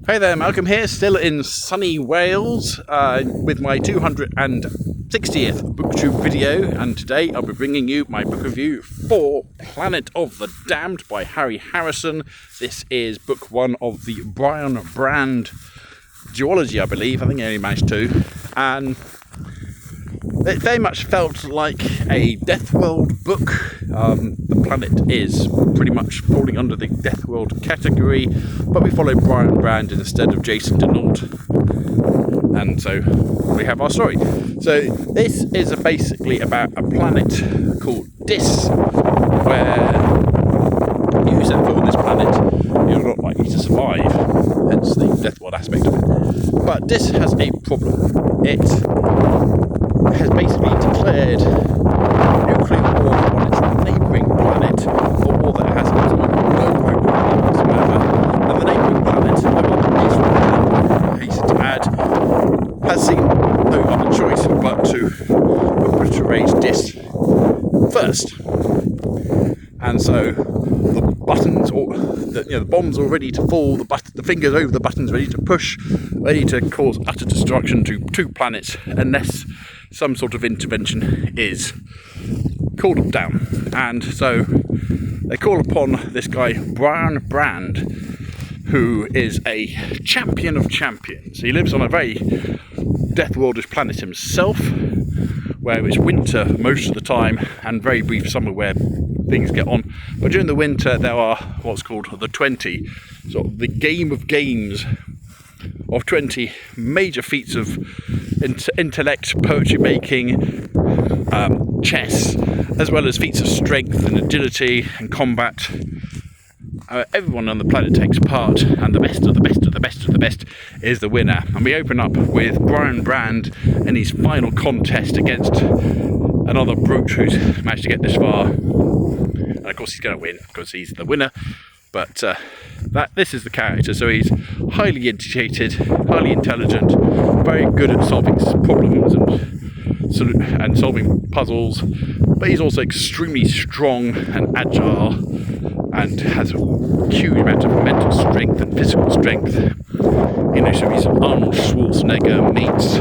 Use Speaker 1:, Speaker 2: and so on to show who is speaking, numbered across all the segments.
Speaker 1: Hey there, Malcolm here, still in sunny Wales with my 260th Booktube video, and today I'll be bringing you my book review for Planet of the Damned by Harry Harrison. This is book one of the Brian Brand duology, I believe. I think I only managed two, and it very much felt like a Deathworld book. The planet is pretty much falling under the Deathworld category, but we follow Brian Brand instead of Jason Denault, and so we have our story. So this is basically about a planet called Dis, where you set foot on this planet, you're not likely to survive, hence the Deathworld aspect of it. But Dis has a problem. It has basically declared nuclear war on its neighbouring planet, or war that has absolutely no right whatsoever. And the neighbouring planet, I hasten to add, has seen no other choice but to obliterate Dis first. And so the buttons, or the bombs are ready to fall, the fingers over the buttons ready to push, ready to cause utter destruction to two planets unless some sort of intervention is called down. And so they call upon this guy Brian Brand, who is a champion of champions. He lives on a very Deathworldish planet himself, where it's winter most of the time and very brief summer where things get on. But during the winter there are what's called the 20, sort of the game of games of 20 major feats of intellect, poetry making, chess, as well as feats of strength and agility and combat. Everyone on the planet takes part, and the best of the best of the best of the best is the winner. And we open up with Brian Brand in his final contest against another brute who's managed to get this far. And of course he's going to win because he's the winner. But this is the character. So he's highly educated, highly intelligent, very good at solving problems and solving puzzles. But he's also extremely strong and agile, and has a huge amount of mental strength and physical strength. So he's Arnold Schwarzenegger meets, I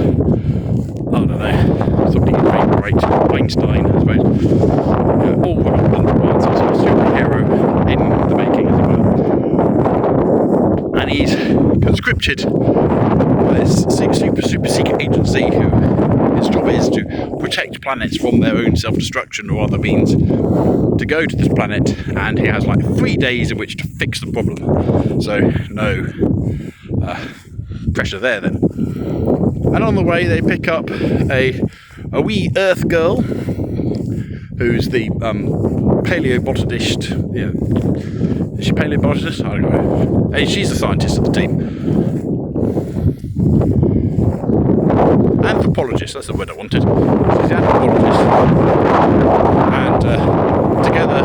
Speaker 1: don't know, something very great, Einstein, I suppose. All one sort of superhero in the making, as it were. And he's conscripted by this super secret agency who his job is to protect planets from their own self-destruction or other means, to go to this planet, and he has like 3 days in which to fix the problem. So no pressure there then. And on the way they pick up a wee Earth girl who's the paleobotanist. Is she paleobotanist? I don't know. Hey, she's the scientist of the team. Anthropologist, that's the word I wanted. She's an anthropologist. And together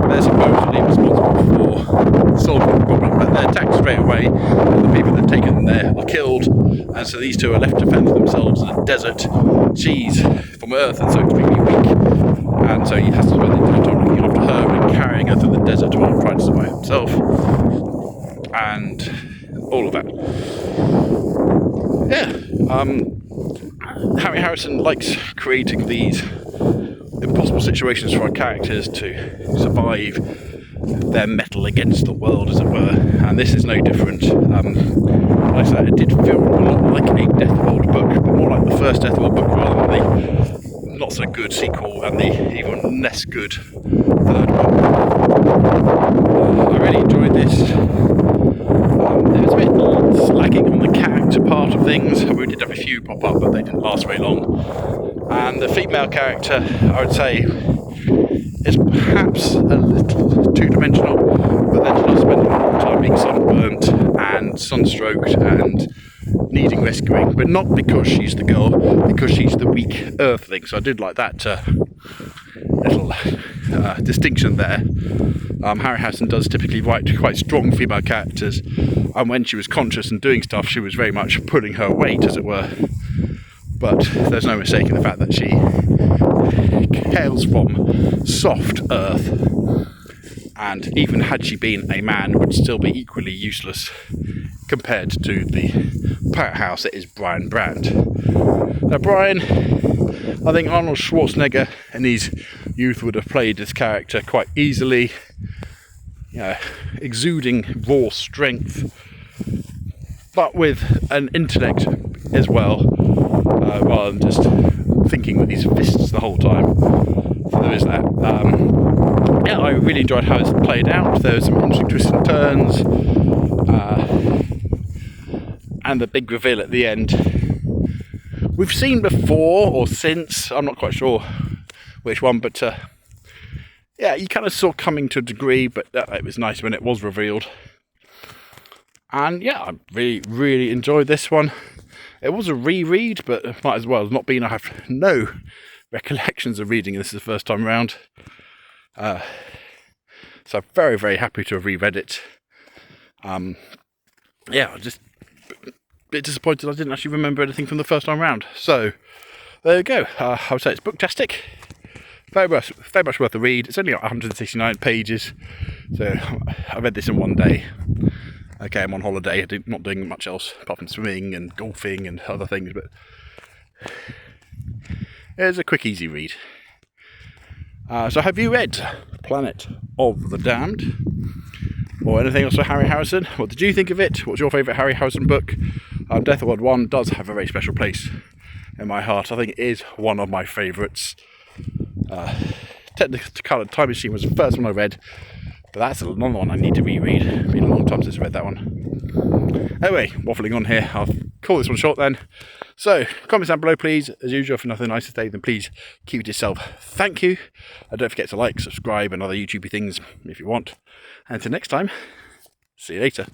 Speaker 1: they're supposedly responsible for solving the problem, but they're attacked straight away, and the people that have taken them there are killed, and so these two are left to fend for themselves in a desert. She's from Earth and so extremely weak, and so he has to spend the entire time looking after her and carrying her through the desert while trying to survive himself, and all of that. Harry Harrison likes creating these impossible situations for our characters to survive their mettle against the world, as it were, and this is no different. Like I said, it did feel a lot like a Deathworld book, but more like the first Deathworld book rather than the not so good sequel and the even less good third book. I really enjoyed this. It was a bit slacking on the character part of things. We did have a few pop up, but they didn't last very long. And the female character, I would say, is perhaps a little two-dimensional, but then she does spend a lot of time being sunburnt and sunstroked and needing rescuing, but not because she's the girl, because she's the weak earthling. So I did like that little distinction there. Harry Harrison does typically write quite strong female characters, and when she was conscious and doing stuff, she was very much pulling her weight, as it were. But there's no mistaking the fact that she hails from soft earth, and even had she been a man, would still be equally useless compared to the powerhouse that is Brian Brand. Now Brian, I think Arnold Schwarzenegger in his youth would have played this character quite easily, you know, exuding raw strength, but with an intellect as well, rather than just thinking with his fists the whole time. So there is that. Yeah, I really enjoyed how this played out. There were some interesting twists and turns, and the big reveal at the end. We've seen before or since, I'm not quite sure which one, but yeah, you kind of saw coming to a degree, but it was nice when it was revealed. And yeah, I really enjoyed this one. It was a reread, but it might as well have not been. I have no recollections of reading this the first time round. So I'm very happy to have reread it. Yeah, I'm just a bit disappointed I didn't actually remember anything from the first time round. So there you go. I would say it's booktastic. Very much worth a read. It's only got 169 pages, so I read this in one day. Okay, I'm on holiday, I'm not doing much else apart from swimming and golfing and other things, but it's a quick, easy read. So have you read Planet of the Damned? Or anything else for Harry Harrison? What did you think of it? What's your favourite Harry Harrison book? Death of World 1 does have a very special place in my heart. I think it is one of my favourites. Technicolor Time Machine was the first one I read, but that's another one I need to reread. It's been a long time since I read that one. Anyway, waffling on here, I'll call this one short then. So, comments down below please. As usual, if nothing nice to say, then please keep it to yourself. Thank you. And don't forget to like, subscribe and other YouTubey things if you want. And until next time, see you later.